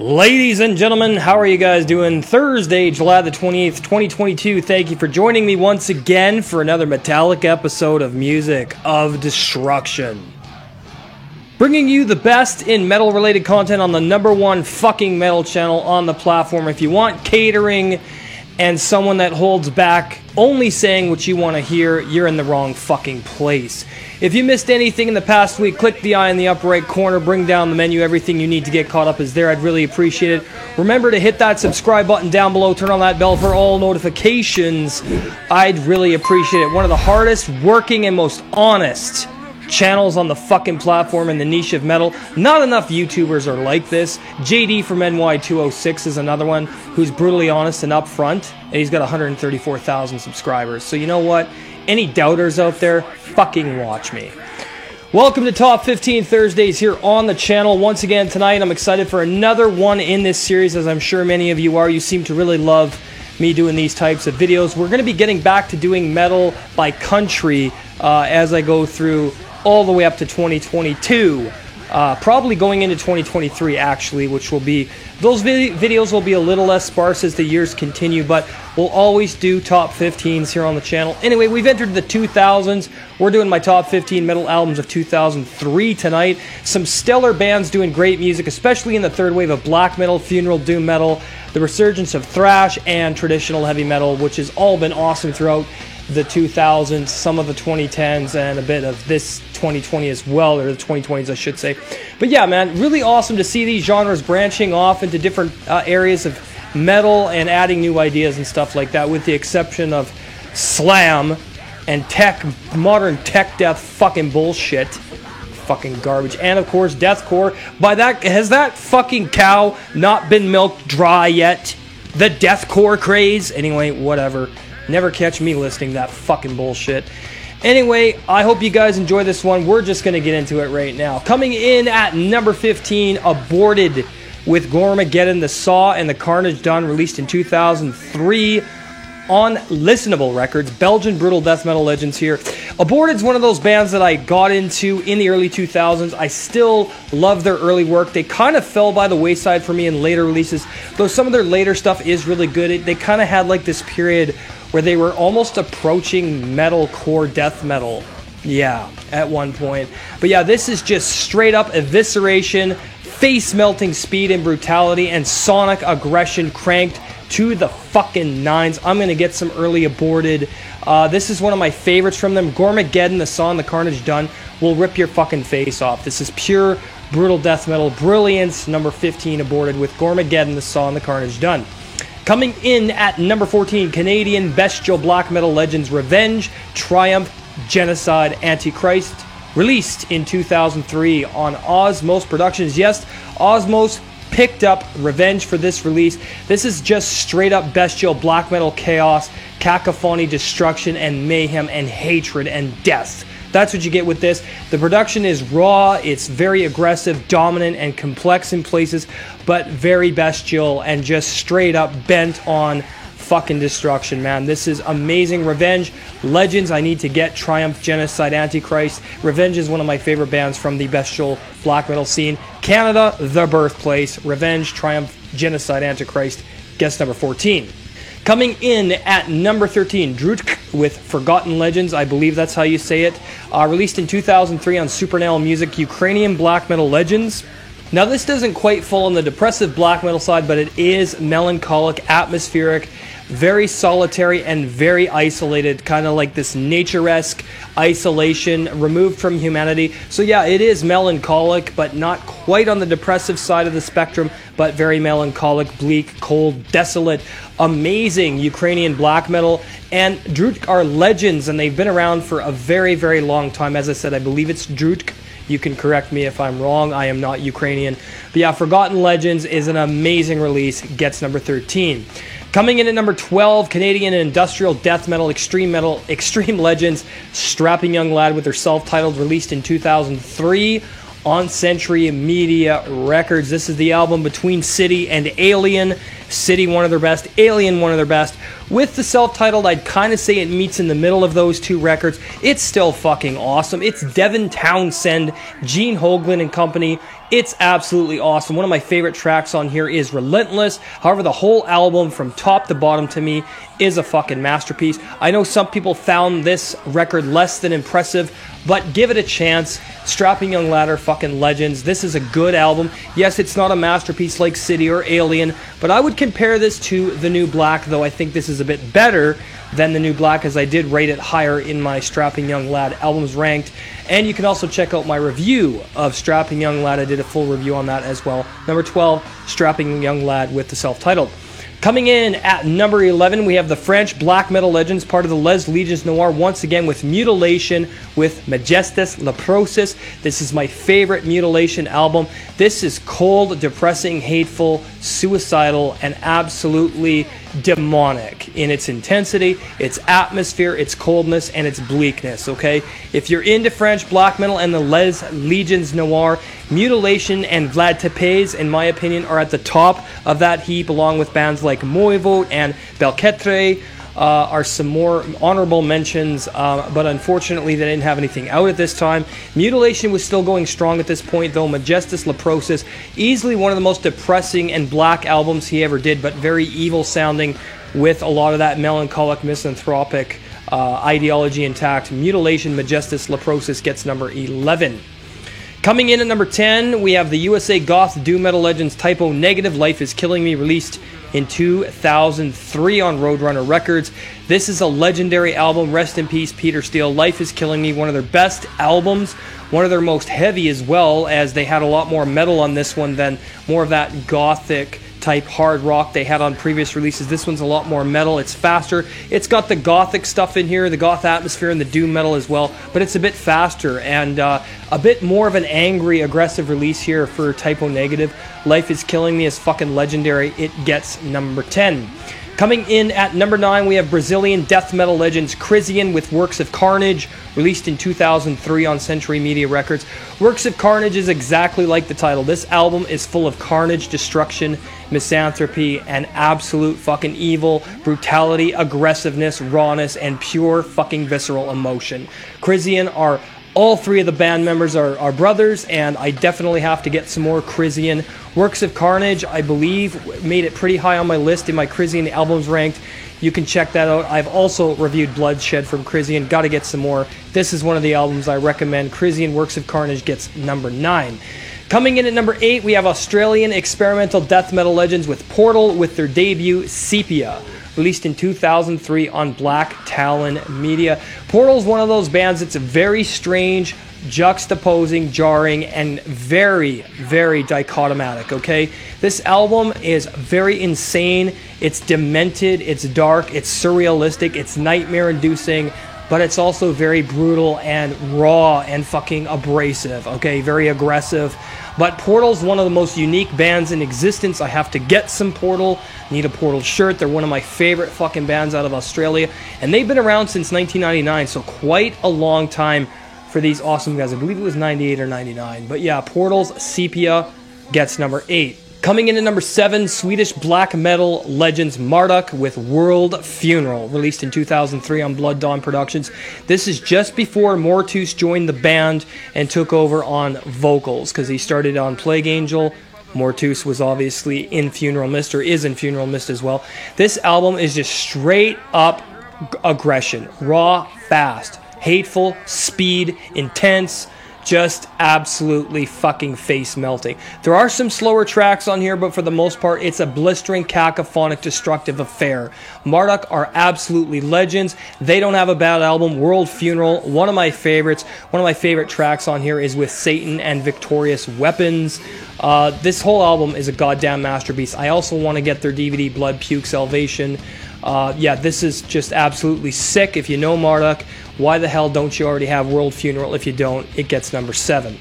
Ladies and gentlemen, how are you guys doing? Thursday, July the 28th, 2022. Thank you for joining me once again for another metallic episode of Music of Destruction. Bringing you the best in metal-related content on the number one fucking metal channel on the platform. If you want catering and someone that holds back only saying what you want to hear, you're in the wrong fucking place. If you missed anything in the past week, click the eye in the upper right corner, bring down the menu, everything you need to get caught up is there. I'd really appreciate it. Remember to hit that subscribe button down below, turn on that bell for all notifications. I'd really appreciate it. One of the hardest working and most honest channels on the fucking platform in the niche of metal. Not enough YouTubers are like this. JD from NY206 is another one who's brutally honest and upfront, and he's got 134,000 subscribers. So you know what? Any doubters out there, fucking watch me. Welcome to Top 15 Thursdays here on the channel. Once again tonight, I'm excited for another one in this series, as I'm sure many of you are. You seem to really love me doing these types of videos. We're going to be getting back to doing metal by country as I go through all the way up to 2022. Probably going into 2023 actually, which will be, those videos will be a little less sparse as the years continue, but we'll always do top 15s here on the channel. Anyway, we've entered the 2000s. We're doing my top 15 metal albums of 2003 tonight. Some stellar bands doing great music, especially in the third wave of black metal, funeral doom metal, the resurgence of thrash, and traditional heavy metal, which has all been awesome throughout the 2000s, some of the 2010s, and a bit of this 2020 as well, or the 2020s I should say. But yeah, man, really awesome to see these genres branching off into different areas of metal and adding new ideas and stuff like that, with the exception of slam and modern tech death fucking bullshit. Fucking garbage. And of course, deathcore. By that, has that fucking cow not been milked dry yet? The deathcore craze? Anyway, whatever. Never catch me listening to that fucking bullshit. Anyway, I hope you guys enjoy this one. We're just going to get into it right now. Coming in at number 15, Aborted with Gormageddon, The Saw and the Carnage Done, released in 2003 on Listenable Records. Belgian brutal death metal legends here. Aborted's one of those bands that I got into in the early 2000s. I still love their early work. They kind of fell by the wayside for me in later releases, though some of their later stuff is really good. They kind of had like this period where they were almost approaching metalcore death metal. Yeah, at one point. But yeah, this is just straight up evisceration, face-melting speed and brutality, and sonic aggression cranked to the fucking nines. I'm going to get some early Aborted. This is one of my favorites from them. Gormageddon, The Saw and the Carnage Done will rip your fucking face off. This is pure brutal death metal brilliance. Number 15, Aborted with Gormageddon, The Saw and the Carnage Done. Coming in at number 14, Canadian bestial black metal legends Revenge, Triumph, Genocide, Antichrist, released in 2003 on Osmose Productions. Yes, Osmose picked up Revenge for this release. This is just straight up bestial black metal chaos, cacophony, destruction, and mayhem, and hatred, and death. That's what you get with this. The production is raw, it's very aggressive, dominant, and complex in places, but very bestial and just straight up bent on fucking destruction, man. This is amazing. Revenge, legends I need to get. Triumph, Genocide, Antichrist. Revenge is one of my favorite bands from the bestial black metal scene. Canada, the birthplace. Revenge, Triumph, Genocide, Antichrist. Guess number 14. Coming in at number 13, Drutk with Forgotten Legends, I believe that's how you say it. Released in 2003 on Supernail Music, Ukrainian black metal legends. Now this doesn't quite fall on the depressive black metal side, but it is melancholic, atmospheric, very solitary, and very isolated, kind of like this nature-esque isolation, removed from humanity. So yeah, it is melancholic, but not quite on the depressive side of the spectrum, but very melancholic, bleak, cold, desolate, amazing Ukrainian black metal. And Drutk are legends, and they've been around for a very, very long time. As I said, I believe it's Drutk. You can correct me if I'm wrong. I am not Ukrainian. But yeah, Forgotten Legends is an amazing release. Gets number 13. Coming in at number 12, Canadian industrial death metal, extreme legends, Strapping Young Lad with their self-titled, released in 2003 on Century Media Records. This is the album Between City and Alien. City, one of their best. Alien, one of their best. With the self-titled, I'd kind of say it meets in the middle of those two records. It's still fucking awesome. It's Devin Townsend, Gene Hoglan and company. It's absolutely awesome. One of my favorite tracks on here is Relentless. However, the whole album from top to bottom to me is a fucking masterpiece. I know some people found this record less than impressive, but give it a chance. Strapping Young Lad are fucking legends. This is a good album. Yes, it's not a masterpiece like City or Alien, but I would compare this to The New Black, though I think this is a bit better than The New Black, as I did rate it higher in my Strapping Young Lad albums ranked. And you can also check out my review of Strapping Young Lad. I did a full review on that as well. Number 12, Strapping Young Lad with the self-titled. Coming in at number 11, we have the French black metal legends, part of the Les Legions Noir, once again with Mutilation, with Majestas Leprosus. This is my favorite Mutilation album. This is cold, depressing, hateful, suicidal, and absolutely demonic in its intensity, its atmosphere, its coldness, and its bleakness, okay? If you're into French black metal and the Les Legions Noir, Mutilation and Vlad Tepes, in my opinion, are at the top of that heap, along with bands like Moivot and Belketre. Are some more honorable mentions, but unfortunately they didn't have anything out at this time. Mutilation was still going strong at this point, though. Majestas Leprosus, easily one of the most depressing and black albums he ever did, but very evil sounding, with a lot of that melancholic, misanthropic ideology intact. Mutilation, Majestas Leprosus gets number 11. Coming in at number 10, we have the USA goth doom metal legends Type O Negative, Life Is Killing Me, released in 2003 on Roadrunner Records. This is a legendary album. Rest in peace, Peter Steele. Life Is Killing Me, one of their best albums, one of their most heavy as well, as they had a lot more metal on this one than more of that gothic type hard rock they had on previous releases. This one's a lot more metal. It's faster. It's got the gothic stuff in here, the goth atmosphere, and the doom metal as well, but it's a bit faster and a bit more of an angry, aggressive release here for Type O Negative. Life Is Killing Me is fucking legendary. It gets number 10. Coming in at number 9, we have Brazilian death metal legends Crisian with Works of Carnage, released in 2003 on Century Media Records. Works of Carnage is exactly like the title. This album is full of carnage, destruction, misanthropy, and absolute fucking evil, brutality, aggressiveness, rawness, and pure fucking visceral emotion. Crisian are... All three of the band members are brothers, and I definitely have to get some more Crisian. Works of Carnage, I believe, made it pretty high on my list in my Crisian albums ranked. You can check that out. I've also reviewed Bloodshed from Crisian. Got to get some more. This is one of the albums I recommend. Crisian Works of Carnage gets number 9. Coming in at number 8, we have Australian experimental death metal legends with Portal with their debut, Sepia, released in 2003 on Black Talon Media. Portal's one of those bands that's very strange, juxtaposing, jarring, and very, very dichotomatic, okay? This album is very insane, it's demented, it's dark, it's surrealistic, it's nightmare-inducing, but it's also very brutal and raw and fucking abrasive, okay? Very aggressive. But Portal's one of the most unique bands in existence. I have to get some Portal. Need a Portal shirt. They're one of my favorite fucking bands out of Australia. And they've been around since 1999, so quite a long time for these awesome guys. I believe it was 98 or 99. But yeah, Portal's Sepia gets number 8. Coming in at number 7, Swedish black metal legends Marduk with World Funeral, released in 2003 on Blood Dawn Productions. This is just before Mortus joined the band and took over on vocals, because he started on Plague Angel. Mortus was obviously in Funeral Mist, or is in Funeral Mist as well. This album is just straight up aggression. Raw, fast, hateful, speed, intense, just absolutely fucking face melting. There are some slower tracks on here, but for the most part, it's a blistering, cacophonic, destructive affair. Marduk are absolutely legends. They don't have a bad album. World Funeral, one of my favorites. One of my favorite tracks on here is with Satan and Victorious Weapons. This whole album is a goddamn masterpiece. I also want to get their DVD, Blood Puke Salvation. Yeah, this is just absolutely sick. If you know Marduk, why the hell don't you already have World Funeral? If you don't, it gets number 7.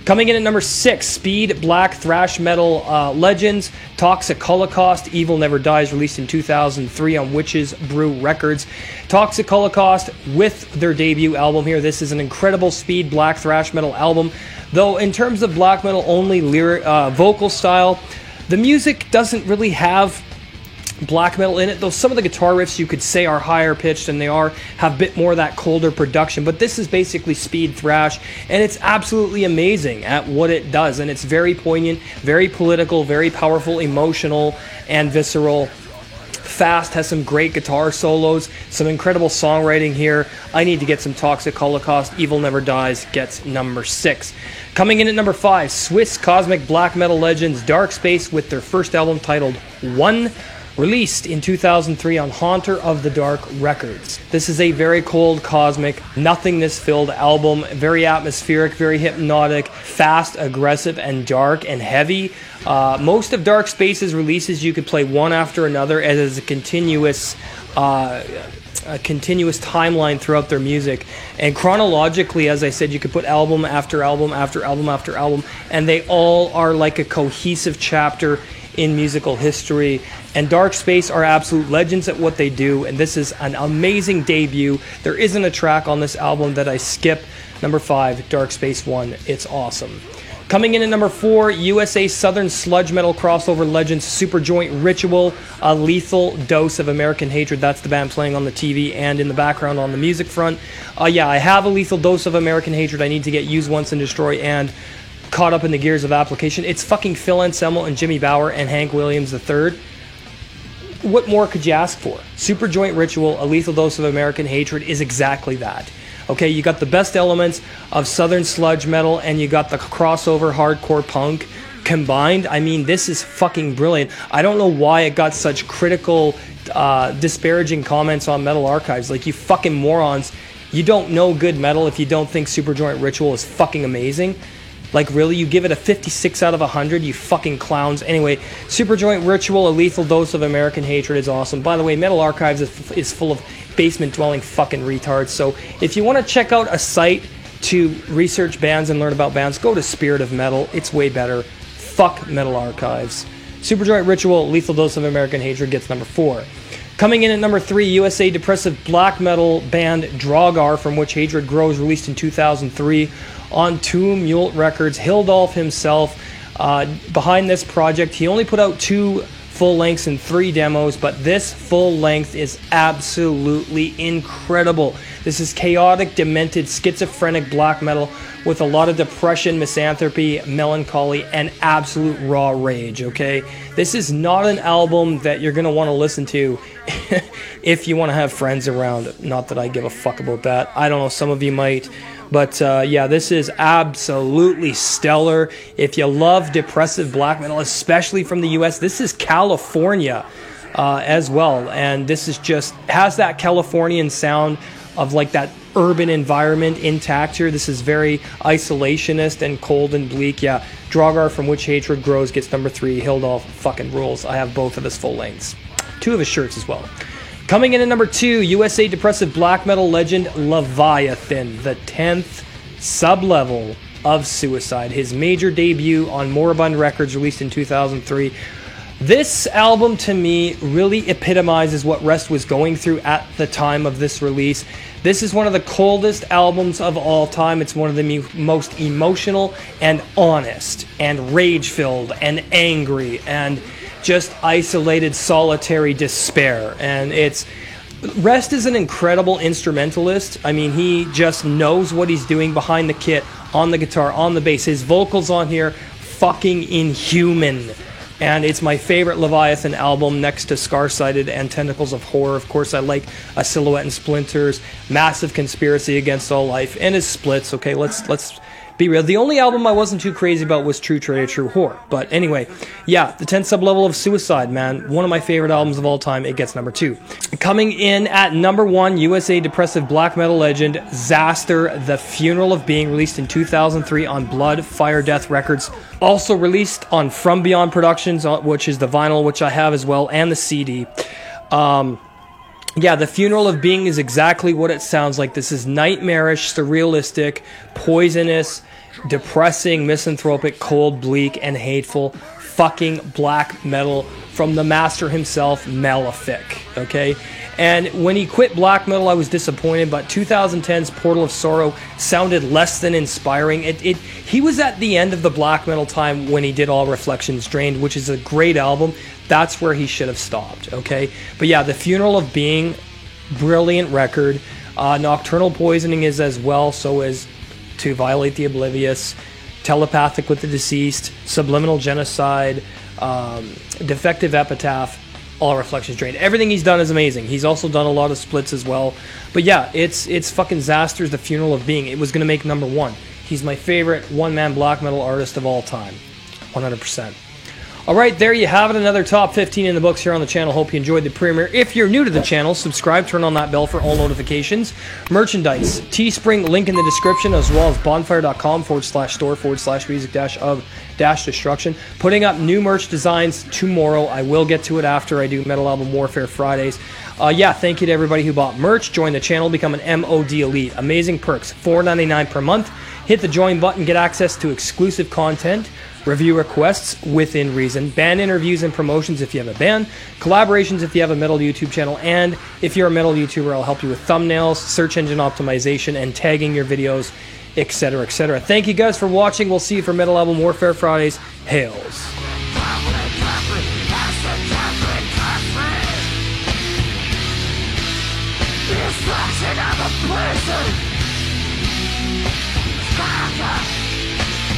Coming in at number 6, speed black thrash metal legends Toxic Holocaust, Evil Never Dies, released in 2003 on Witches Brew Records. Toxic Holocaust with their debut album here. This is an incredible speed black thrash metal album, though in terms of black metal only lyric vocal style, the music doesn't really have black metal in it, though some of the guitar riffs you could say are higher pitched than they are, have a bit more of that colder production, but this is basically speed thrash, and it's absolutely amazing at what it does, and it's very poignant, very political, very powerful, emotional, and visceral. Fast, has some great guitar solos, some incredible songwriting here. I Need to Get Some Toxic Holocaust, Evil Never Dies, gets number 6. Coming in at number 5, Swiss cosmic black metal legends Dark Space with their first album titled One, released in 2003 on Haunter of the Dark Records. This is a very cold, cosmic, nothingness-filled album, very atmospheric, very hypnotic, fast, aggressive, and dark and heavy. Most of Dark Space's releases you could play one after another as a continuous timeline throughout their music, and chronologically, as I said, you could put album after album after album after album, and they all are like a cohesive chapter in musical history. And Dark Space are absolute legends at what they do, and this is an amazing debut. There isn't a track on this album that I skip. Number 5, Dark Space 1, it's awesome. Coming in at number 4, USA Southern sludge metal crossover legends Superjoint Ritual, A Lethal Dose of American Hatred. That's the band playing on the TV and in the background on the music front. Yeah, I have A Lethal Dose of American Hatred. I need to get Use Once and Destroy and Caught Up in the Gears of Application. It's fucking Phil Anselmo and Jimmy Bower and Hank Williams III. What more could you ask for? Superjoint Ritual, A Lethal Dose of American Hatred is exactly that. Okay, you got the best elements of Southern sludge metal and you got the crossover hardcore punk combined. I mean, this is fucking brilliant. I don't know why it got such critical, disparaging comments on Metal Archives. Like, you fucking morons. You don't know good metal if you don't think Superjoint Ritual is fucking amazing. Like, really? You give it a 56 out of 100, you fucking clowns. Anyway, Superjoint Ritual, A Lethal Dose of American Hatred is awesome. By the way, Metal Archives is full of basement-dwelling fucking retards. So if you want to check out a site to research bands and learn about bands, go to Spirit of Metal. It's way better. Fuck Metal Archives. Superjoint Ritual, Lethal Dose of American Hatred gets number 4. Coming in at number 3, USA depressive black metal band Draugr, From Which Hatred Grows, released in 2003 on Tomb Mule Records. Hildolf himself behind this project. He only put out 2 full lengths and 3 demos, but this full length is absolutely incredible. This is chaotic, demented, schizophrenic black metal with a lot of depression, misanthropy, melancholy, and absolute raw rage, okay? This is not an album that you're going to want to listen to if you want to have friends around. Not that I give a fuck about that. I don't know, some of you might. But yeah, this is absolutely stellar. If you love depressive black metal, especially from the US, this is California as well. And this is just, has that Californian sound of like that urban environment intact here. This is very isolationist and cold and bleak. Yeah, Draugr, From Which Hatred Grows gets number 3. Hildolf fucking rules. I have both of his full lengths. 2 of his shirts as well. Coming in at number 2, USA depressive black metal legend Leviathan, the 10th sub-level of Suicide. His major debut on Moribund Records, released in 2003. This album, to me, really epitomizes what Rest was going through at the time of this release. This is one of the coldest albums of all time. It's one of the most emotional and honest and rage-filled and angry and just isolated, solitary despair. And Rest is an incredible instrumentalist. I mean, he just knows what he's doing behind the kit, on the guitar, on the bass. His vocals on here, fucking inhuman. And it's my favorite Leviathan album next to Scar-Sighted and Tentacles of Horror. Of course, I like A Silhouette and Splinters, Massive Conspiracy Against All Life, and his splits. Okay, let's be real. The only album I wasn't too crazy about was True Trade, True Whore. But anyway, yeah, the 10th sub-level of Suicide, man. One of my favorite albums of all time. It gets number 2. Coming in at number 1, USA depressive black metal legend Xasthur, The Funeral of Being, released in 2003 on Blood, Fire, Death Records. Also released on From Beyond Productions, which is the vinyl, which I have as well, and the CD. Yeah, The Funeral of Being is exactly what it sounds like. This is nightmarish, surrealistic, poisonous, depressing, misanthropic, cold, bleak, and hateful. fucking black metal from the master himself, Malefic, okay? And when he quit black metal, I was disappointed, but 2010's Portal of Sorrow sounded less than inspiring. He was at the end of the black metal time when he did All Reflections Drained, which is a great album. That's where he should have stopped, okay? But yeah, The Funeral of Being, brilliant record. Nocturnal Poisoning is as well, so is To Violate the Oblivious, Telepathic with the Deceased, Subliminal Genocide, Defective Epitaph, All Reflections Drained. Everything he's done is amazing. He's also done a lot of splits as well. But yeah, it's fucking Xasthur's The Funeral of Being. It was going to make number one. He's my favorite one-man black metal artist of all time. 100%. All right, there you have it. Another top 15 in the books here on the channel. Hope you enjoyed the premiere. If you're new to the channel, subscribe, turn on that bell for all notifications. Merchandise, Teespring, link in the description, as well as bonfire.com/store/music-of-destruction. Putting up new merch designs tomorrow. I will get to it after I do Metal Album Warfare Fridays. Yeah, thank you to everybody who bought merch. Join the channel, become an MOD Elite. Amazing perks, $4.99 per month. Hit the join button, get access to exclusive content, review requests within reason, band interviews and promotions if you have a band, collaborations if you have a metal YouTube channel, and if you're a metal YouTuber, I'll help you with thumbnails, search engine optimization, and tagging your videos, etc., etc. Thank you guys for watching. We'll see you for Metal Album Warfare Fridays. Hails.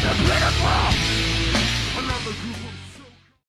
The beautiful